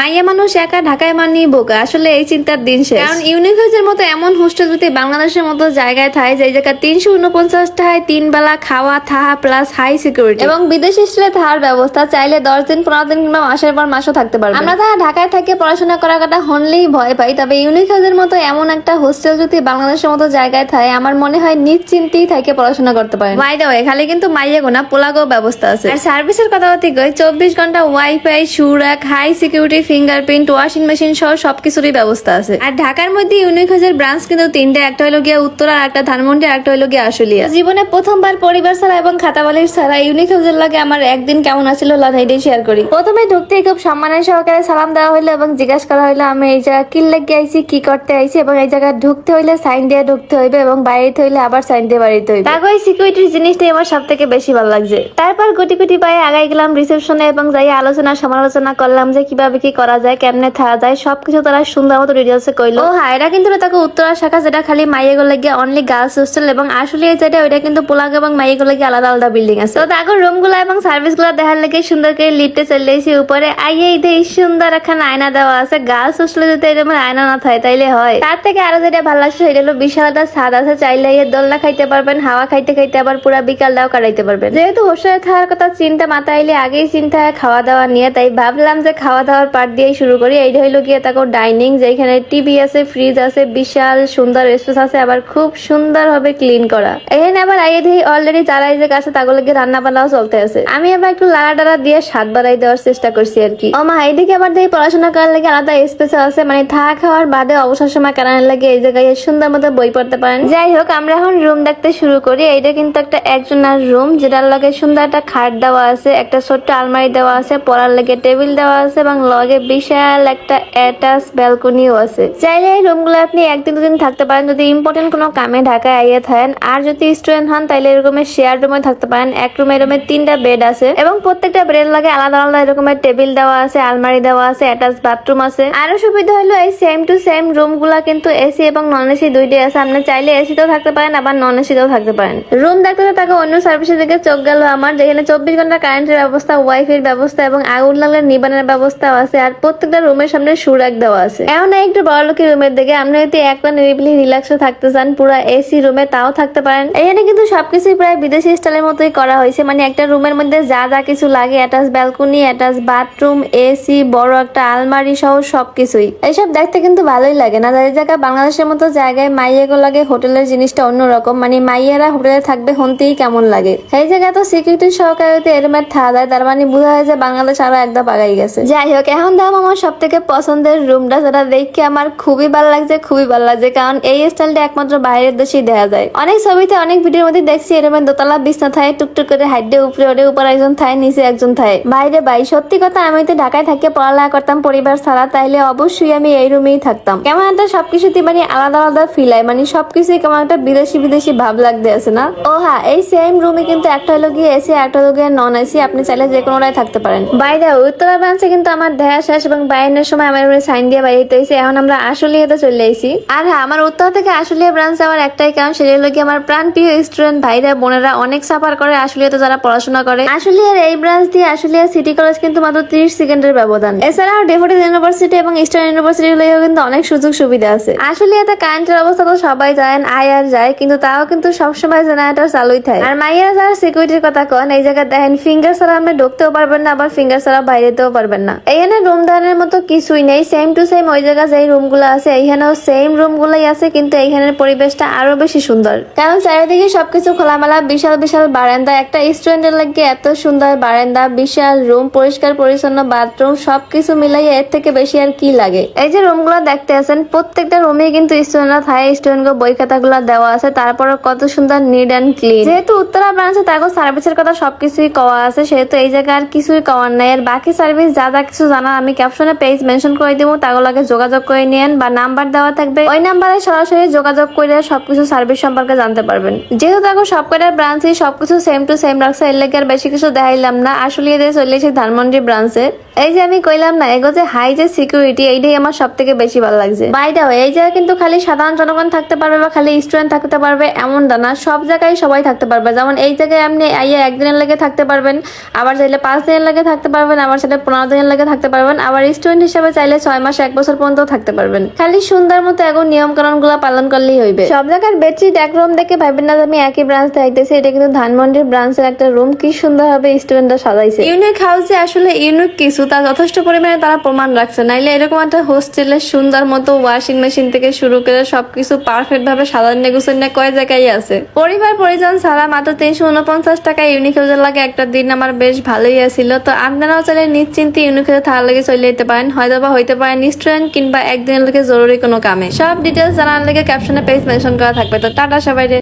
মাইয়া মানুষ একা ঢাকায় মানি বোকা, আসলে এই চিন্তার দিন শেষ। কারণ ইউনিক হাউসের মতো এমন হোস্টেল যদি বাংলাদেশের মতো জায়গায় থাকে, যে জায়গা 349 টাকায় 3 বেলা খাওয়া থাকা প্লাস হাই সিকিউরিটি এবং বিদেশি স্টাইলে থাকার ব্যবস্থা, চাইলে 10 দিন 15 দিন কিংবা মাসের পর মাসও থাকতে পারবে। আমরা তারা ঢাকায় থেকে পড়াশোনা করার কথা হনলেই ভয় পাই, তবে ইউনিক হাউসের মতো এমন একটা হোস্টেল যদি বাংলাদেশের মতো জায়গায় থাকে, আমার মনে হয় নিশ্চিন্তেই থেকে পড়াশোনা করতে পারে। বাই দ্য ওয়ে, খালি কিন্তু মাইয়া গোনা পোলাগো ব্যবস্থা আছে। আর সার্ভিসের কথা হতে গই 24 ঘন্টা ওয়াইফাই, সুরাক, high security, fingerprint, washing machine সহ সবকিছুরই ব্যবস্থা আছে। আর ঢাকার মধ্যে ইউনিক হাউসের ব্রাঞ্চ কিন্তু 3টা, একটা হলো গিয়া উত্তরা, একটা ধানমন্ডি, একটা হলো গিয়া আশুলিয়া। জীবনে প্রথমবার পরিবার ছাড়া এবং খাতাবালির ছাড়া ইউনিক হাউসের লাগে আমার একদিন কেমন আসছিল লাইডে শেয়ার করি। প্রথমে ঢুকতেই খুব সম্মানের সহকারে সালাম দেওয়া হইলো এবং জিজ্ঞাসা করা হইলো আমি এই জায়গা কি লেগে আইছি, কি করতে আইছি, এবং এই জায়গায় ঢুকতে হইলে সাইন দিয়ে ঢুকতে হইবে এবং বাইরে হইলে আবার সাইন দিয়ে বাড়িতে হইবে। তাকে ওই সিকিউরিটির জিনিসটাই আমার সব থেকে বেশি ভালো লাগছে। তারপর গুটি গুটি পায়ে আগাই গেলাম রিসেপশনে এবং যাই আলোচনা সমালোচনা করলাম যে কিভাবে কি করা যায়, কেমনে থাকা যায়, সবকিছু তারা সুন্দর মতো ডিটেলসে কইলো। ও হ্যাঁ, এটা কিন্তু তাকে উত্তরা শাখা, যেটা খালি মাইয়ে গুলো গিয়ে অনলি গার্লস হোস্টেল, এবং আসলে যেটা ওইটা কিন্তু পোলাগ এবং মাইয়ে গুলো গিয়ে আলাদা আলাদা বিল্ডিং আছে। তো তাকে রুম গুলা এবং সার্ভিস গুলা দেখার লেগে সুন্দর করে লিফটে চলে এসে উপরে আইয়ে এই সুন্দর এখানে আয়না দেওয়া আছে। গার্লস হোস্টেলে যদি এরকম আয়না না থাকে তাইলে হয়। তার থেকে আরো যেটা ভালো লাগছে সেটা হলো বিশাল একটা ছাদ আছে, চাইলে দোলনা খাইতে পারবেন, হাওয়া খাইতে খাইতে আবার পুরা বিকালটাও কাটাইতে পারবেন। যেহেতু হোস্টেলে থাকার কথা চিন্তা মাথায় এলে আগেই চিন্তা হয় খাওয়া দাওয়া নিয়ে, তাই ভাবলাম যে খাওয়া দাওয়ার পার্ট দিয়েই শুরু করি। এইটা হইলো গিয়ে তাকে ডাইনিং, যেখানে টিভি আছে, ফ্রিজ আছে, বিশাল সুন্দর স্পেস আছে, আবার খুব সুন্দর ভাবে ক্লিন করা। এখানে আবার আইয়ে দেখি অলরেডি যারা এই যে কাছে তাগুলো গিয়ে রান্না বান্নাও চলতে আছে। আমি আবার একটু লাড়া ডাড়া দিয়ে স্বাদ বাড়াই দেওয়ার চেষ্টা করছি আর কি। ও মা, এইদিকে আবার দেখি পড়াশোনা করার লাগে আলাদা স্পেস আছে, মানে থাকা খাওয়ার বাদে অবসর সময় কাটানোর লাগে এই জায়গায় সুন্দর মতো বই পড়তে পারেন। যাই হোক, আমরা এখন রুম দেখতে শুরু করি। এইটা কিন্তু একটা একজনের রুম, যেটার লগে সুন্দর একটা খাট দেওয়া আছে, একটা ছোট্ট আলমারি দেওয়া আছে, পড়ার লাগে টেবিল দেওয়া আছে এবং লগে বিশাল একটা অ্যাটাচ ব্যালকনিও আছে। চাইলে এই রুমগুলো আপনি একদিন দুদিন থাকতে পারেন যদি ইম্পর্টেন্ট কোনো কামে ঢাকায় আইয়ে থাকেন। আর যদি স্টুডেন্ট হন তাইলে এরকমের শেয়ার রুমে থাকতে পারেন। এক রুমে এরকমের 3টা বেড আছে এবং প্রত্যেকটা বেডের লাগে আলাদা আলাদা এরকমের টেবিল দেওয়া আছে, আলমারি দেওয়া আছে, অ্যাটাচ বাথরুম আছে। আরো সুবিধা হলো এই সেম টু সেম রুম গুলা কিন্তু এসি এবং নন এসি দুইটাই আছে। আপনি চাইলে এসি তেও থাকতে পারেন, আবার নন এসি তেও থাকতে পারেন। রুম দেখতে তাকে অন্য সার্ভিসের দিকে চোখ গেল আমার, যেখানে 24 ঘন্টা কারেন্টের ব্যবস্থা, ওয়াইফাইয়ের ব্যবস্থা এবং আগুন লাগলে নিবানের ব্যবস্থাও আছে। আর প্রত্যেকটা রুমের সামনে সুরাক দেওয়া আছে। এখন একটু বড় লোকের রুমের দিকে, আপনি যদি একলা নিরিবিলি রিল্যাক্সে থাকতে চান পুরো এসি রুমে তাও থাকতে পারেন। এখানে কিন্তু সবকিছুই প্রায় বিদেশি স্টাইলের মতোই করা হয়েছে, মানে একটা রুমের মধ্যে যা যা কিছু লাগে, attach balcony, attach bathroom, AC, বড় একটা আলমারি সহ সবকিছুই। এইসব দেখতে কিন্তু ভালোই লাগে না? এই জায়গা বাংলাদেশের মতো জায়গায় মাইয়াগো লাগে হোটেলের জিনিসটা অন্যরকম, মানে মাইয়ারা হোটেলে থাকবে হনতেই কেমন লাগে। এই জায়গায় তো সিকিউরিটি সহকারে এরমের থাকা যায়, তার মানে বোঝা যায় যে বাংলাদেশ আরো একদম আগাই গেছে। যাই হোক, এখন দাম আমার সব থেকে পছন্দের রুমটা, যেটা দেখে আমার খুবই ভালো লাগছে, খুবই ভালো লাগছে, কারণ এই স্টাইলটা একমাত্র বাইরের দেশেই দেখা যায়। অনেক ছবিতে অনেক ভিডিওর মধ্যে দেখছি এরমের দোতলা বিছনা থাকে, টুকটুক করে হাইডে উপরে ওরে, উপর একজন থাকে, নিচে একজন থাকে। বাইরে ভাই সত্যি কথা, আমি তো ঢাকায় থেকে পড়ালেখা করতাম পরিবার ছাড়া, তাইলে অবশ্যই আমি এই রুমেই থাকতাম। কেমন একটা সবকিছুতে মানে আলাদা আলাদা ফিল হয়, মানে সবকিছুই কেমন একটা বিদেশি বিদেশি ভাব লাগতে আছে না? ও হ্যাঁ, এই সেম রুমে কিন্তু একটা হলো গিয়ে এসি, একটা হলো গিয়ে নন এসি, আপনি চাইলে যে কোনোটাই থাকতে পারেন। বাইরে উত্তরা ব্রাঞ্চে কিন্তু আমার দেখা শেষ এবং বাইরের সময় আমার সাইন দিয়ে বাইরে হয়েছে। এখন আমরা আশুলিয়াতে চলে এসেছি। আর হ্যাঁ, আমার উত্তরা থেকে আশুলিয়া ব্রাঞ্চ আমার একটাই কারণ, সেটা হলো গিয়ে আমার প্রাণ প্রিয় স্টুডেন্ট ভাইরা বোনেরা অনেক সাফার করে আশুলিয়াতে যারা পড়াশোনা করে। আশুলিয়ার এই ব্রাঞ্চ দিয়ে আশুলিয়া সিটি কলেজ কিন্তু মাত্র 30 সেকেন্ডের ব্যবধান। এছাড়াও ডেফোডিস ইউনিভার্সিটি এবং ইস্টার্ন ইউনিভার্সিটি গুলোও কিন্তু অনেক সুযোগ সুবিধা আছে। আশুলিয়াতে কারেন্টের অবস্থা তো সবাই জানেন, আয় আর যায়, কিন্তু তাও কিন্তু সবসময় জেনারেটর চালুই থাকে। আর মাইয়ারা যারা সিকিউরিটির কথা কন, এই জায়গায় দেখেন ফিঙ্গার ছাড়া আপনি ঢুকতেও পারবেন না, আবার ফিঙ্গার ছাড়া বাইরেতেও পারবেন না। এখানে রুম দানের মতো কিছুই নেই, সেম টু সেম ওই জায়গায় যেই রুম গুলো আছে এইখানেও সেম রুম গুলাই আছে, কিন্তু এইখানের পরিবেশটা আরো বেশি সুন্দর, কারণ চারিদিকে সবকিছু খোলামেলা, বিশাল বিশাল বারান্দা, একটা স্টুডেন্টের লাগে এত সুন্দর বারান্দা, বিশাল রুম, পরিষ্কার পরিচ্ছন্ন বাথরুম, সবকিছু মিলাইয়ে এর থেকে বেশি আর কি লাগে। এই যে রুম গুলো দেখতে আছেন, প্রত্যেকটা রুমে কিন্তু স্টুডেন্টরা থাকে, স্টুডেন্ট বই খাতা গুলা দেওয়া আছে, তারপর কত সুন্দর নিট অ্যান্ড ক্লিন। যেহেতু উত্তরা ব্রাঞ্চে তাকে সার্ভিসের কথা সবকিছুই কওয়া আছে, সেহেতু এই জায়গায় আর কিছুই কওয়ার নাই। আর বাকি সার্ভিস যা যা কিছু জানা আমি ক্যাপশনে পেজ মেনশন করে দিব, তাগুলোকে যোগাযোগ করে নিয়েন, বা নাম্বার দেওয়া থাকবে, ওই নাম্বারে সরাসরি যোগাযোগ করে সবকিছু সার্ভিস সম্পর্কে জানতে পারবেন। যেহেতু তাকে সবকটা ব্রাঞ্চে সবকিছু সেম টু সেম রাখছে, এর লেগে আর বেশি কিছু দেখাইলাম না। আসলে এদের চলে এসে ধানমন্ডি ব্রাঞ্চে। এই যে আমি কইলাম না, এগো যে হাই যে সিকিউরিটি, এইটাই আমার সব থেকে বেশি ভালো লাগছে। বাই দা ওয়ে, এই জায়গায় কিন্তু খালি সাধারণ জনগণ থাকতে পারবে বা খালি স্টুডেন্ট থাকতে পারবে এমন না, সব জায়গায় সবাই থাকতে পারবে। যেমন এই জায়গায় আপনি আইয়া একদিনের লাগে থাকতে পারবেন, আবার চাইলে 5 দিনের লাগে থাকতে পারবেন, আবার চাইলে 15 দিনের লাগে থাকতে পারবেন, পারবেন, আবার স্টুডেন্ট হিসেবে চাইলে 6 মাস 1 বছর পর্যন্ত থাকতে পারবেন। খালি সুন্দর মতো এখন নিয়ম কানুন গুলা পালন করলেই হইবে। সব জায়গার বেডশিট এক রুম দেখে ভাববেন না আমি একই ব্রাঞ্চ দেখতেছি, এটা কিন্তু ধানমন্ডির ব্রাঞ্চের একটা রুম। কি সুন্দর ভাবে স্টুডেন্টরা সাজাইছে। ইউনিক হাউসে আসলে ইউনিক কিছু তা যথেষ্ট পরিমাণে তারা প্রমাণ রাখছে, নাইলে এরকম একটা হোস্টেলে সুন্দর মতো ওয়াশিং মেশিন থেকে শুরু করে সবকিছু পারফেক্ট ভাবে সাজানো গুছানো কয় জায়গায় আছে। পরিবার পরিজন ছাড়া মাত্র 349 টাকা ইউনিক হাউসের লাগে একটা দিন আমার বেশ ভালোই আছিল। তো আপনারাও চাইলে নিশ্চিন্তে ইউনিক হাউসে থাকার লাগে চলে যেতে পারেন, হয়তো বা হইতে পারেন স্টুডেন্ট কিংবা একদিনের লাগে জরুরি কোনো কামে। সব ডিটেলস জানার লাগে ক্যাপশনে পেজ মেনশন করা থাকবে। তো টাটা সবাই।